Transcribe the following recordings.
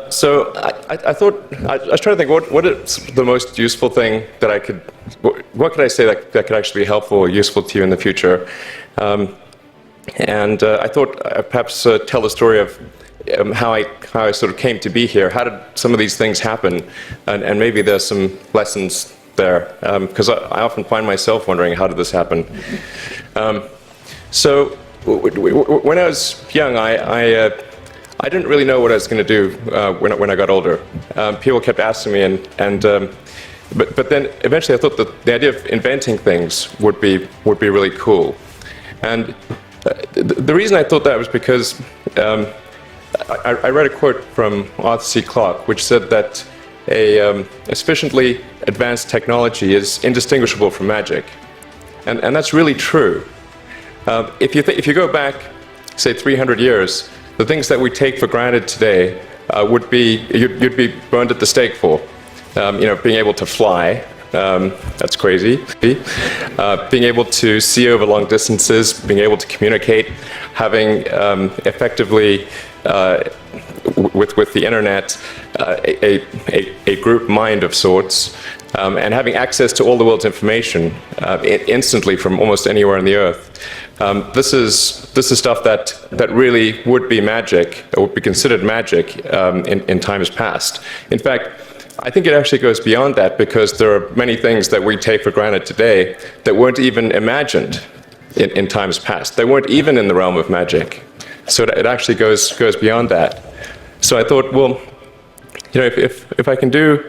So I thought, I was trying to think, what is the most useful thing that what could I say that could actually be helpful or useful to you in the future? And I thought I'd perhaps tell the story of how I sort of came to be here. How did some of these things happen? And maybe there's some lessons there, because I often find myself wondering, how did this happen? So when I was young, I didn't really know what I was going to do when I got older. People kept asking me, but then eventually I thought that the idea of inventing things would be really cool. And the reason I thought that was because I read a quote from Arthur C. Clarke, which said that a sufficiently advanced technology is indistinguishable from magic, and that's really true. If you go back, say 300 years, the things that we take for granted today would be you'd be burned at the stake for. Being able to fly, that's crazy. Being able to see over long distances, being able to communicate, having effectively with the internet a group mind of sorts, and having access to all the world's information instantly from almost anywhere on the earth. This is stuff that really would be magic, or would be considered magic in times past. In fact, I think it actually goes beyond that, because there are many things that we take for granted today that weren't even imagined in times past. They weren't even in the realm of magic. So it actually goes beyond that. So I thought, well, if I can do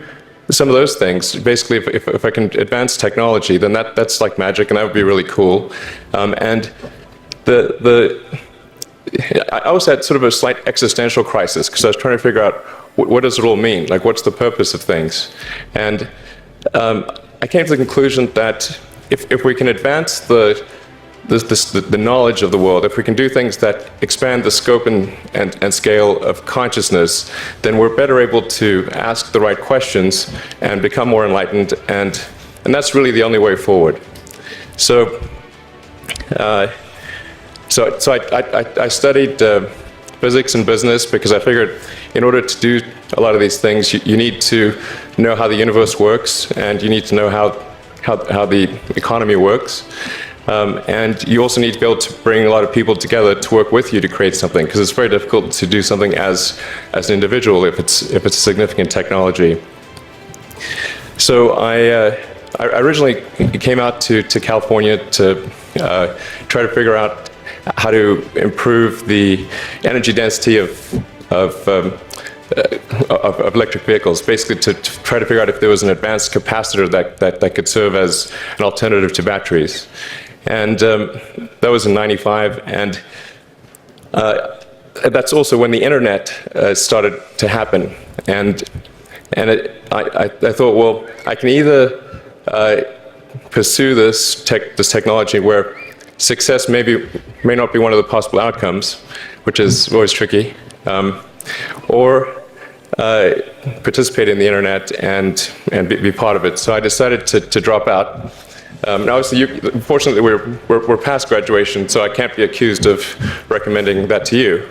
some of those things, basically if I can advance technology, then that's like magic, and that would be really cool. And I also had sort of a slight existential crisis, because I was trying to figure out what does it all mean? Like, what's the purpose of things? And I came to the conclusion that if we can advance the knowledge of the world, if we can do things that expand the scope and scale of consciousness, then we're better able to ask the right questions and become more enlightened, and that's really the only way forward. So I studied physics and business, because I figured in order to do a lot of these things, you need to know how the universe works, and you need to know how the economy works. And you also need to be able to bring a lot of people together to work with you to create something, because it's very difficult to do something as an individual if it's a significant technology. So I originally came out to California to try to figure out how to improve the energy density of electric vehicles, basically to try to figure out if there was an advanced capacitor that could serve as an alternative to batteries. And that was in '95, and that's also when the internet started to happen. And I thought, well, I can either pursue this technology where success may not be one of the possible outcomes, which is always tricky, or participate in the internet and be part of it. So I decided to drop out. Now, obviously, fortunately, we're past graduation, so I can't be accused of recommending that to you.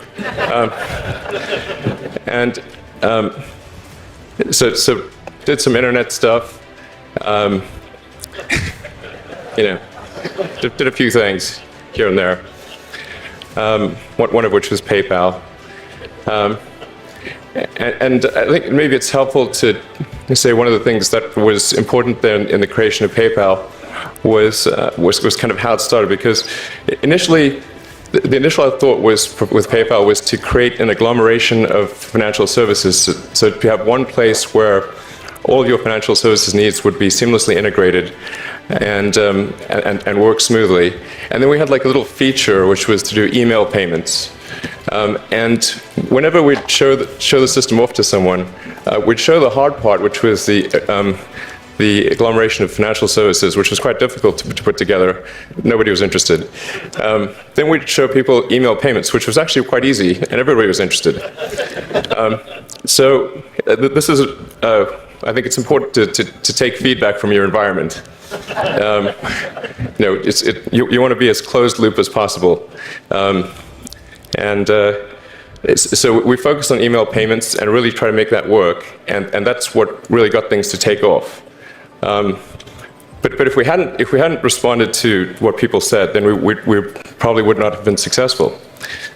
So did some internet stuff. Did a few things here and there. One of which was PayPal. And I think maybe it's helpful to say one of the things that was important then in the creation of PayPal was kind of how it started, because initially the initial thought was with PayPal was to create an agglomeration of financial services, so to have one place where all of your financial services needs would be seamlessly integrated and work smoothly. And then we had like a little feature which was to do email payments. And whenever we'd show the system off to someone, we'd show the hard part, which was the agglomeration of financial services, which was quite difficult to put together. Nobody was interested. Then we'd show people email payments, which was actually quite easy, and everybody was interested. So this is, I think it's important to take feedback from your environment. You want to be as closed loop as possible. So we focused on email payments and really try to make that work, and that's what really got things to take off. But if we hadn't responded to what people said, then we probably would not have been successful.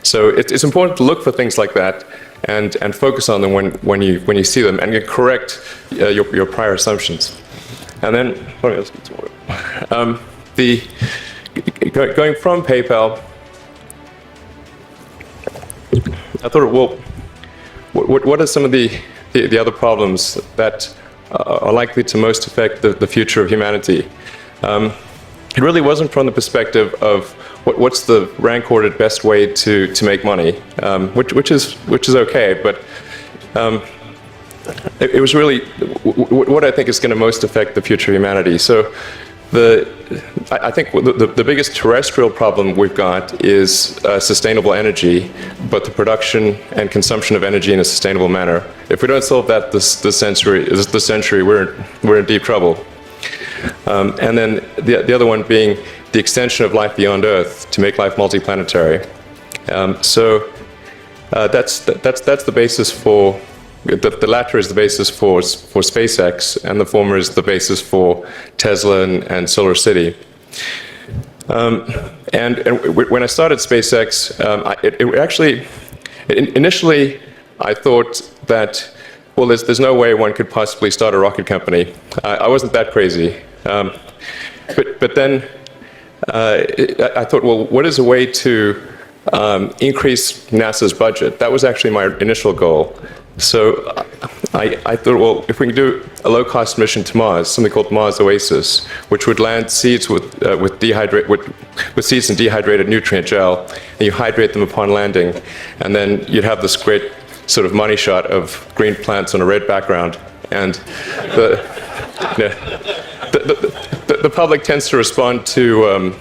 So it's important to look for things like that and focus on them when you see them, and you correct your prior assumptions. And then going from PayPal, I thought, well, what are some of the other problems that are likely to most affect the future of humanity? It really wasn't from the perspective of what's the rank-ordered best way to make money, which is okay, but it was really what I think is going to most affect the future of humanity. So I think the biggest terrestrial problem we've got is sustainable energy, but the production and consumption of energy in a sustainable manner. If we don't solve that this century, we're in deep trouble. And then the other one being the extension of life beyond Earth to make life multiplanetary. So that's the basis for. The latter is the basis for SpaceX, and the former is the basis for Tesla and Solar City. And when I started SpaceX, initially I thought that, well, there's no way one could possibly start a rocket company. I wasn't that crazy. But then I thought, well, what is a way to increase NASA's budget? That was actually my initial goal. So I thought, well, if we can do a low-cost mission to Mars, something called Mars Oasis, which would land seeds with seeds and dehydrated nutrient gel, and you hydrate them upon landing, and then you'd have this great sort of money shot of green plants on a red background, and the public tends to respond to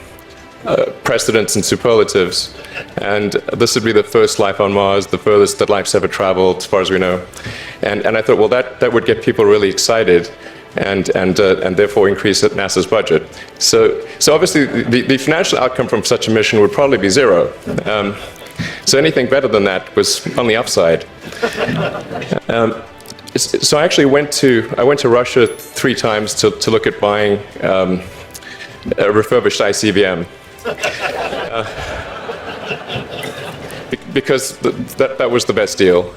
precedents and superlatives, and this would be the first life on Mars, the furthest that life's ever traveled, as far as we know. And I thought, well, that would get people really excited, and therefore increase NASA's budget. So obviously, the financial outcome from such a mission would probably be zero. So anything better than that was on the upside. So I actually went to Russia 3 times to look at buying a refurbished ICBM. Because that was the best deal.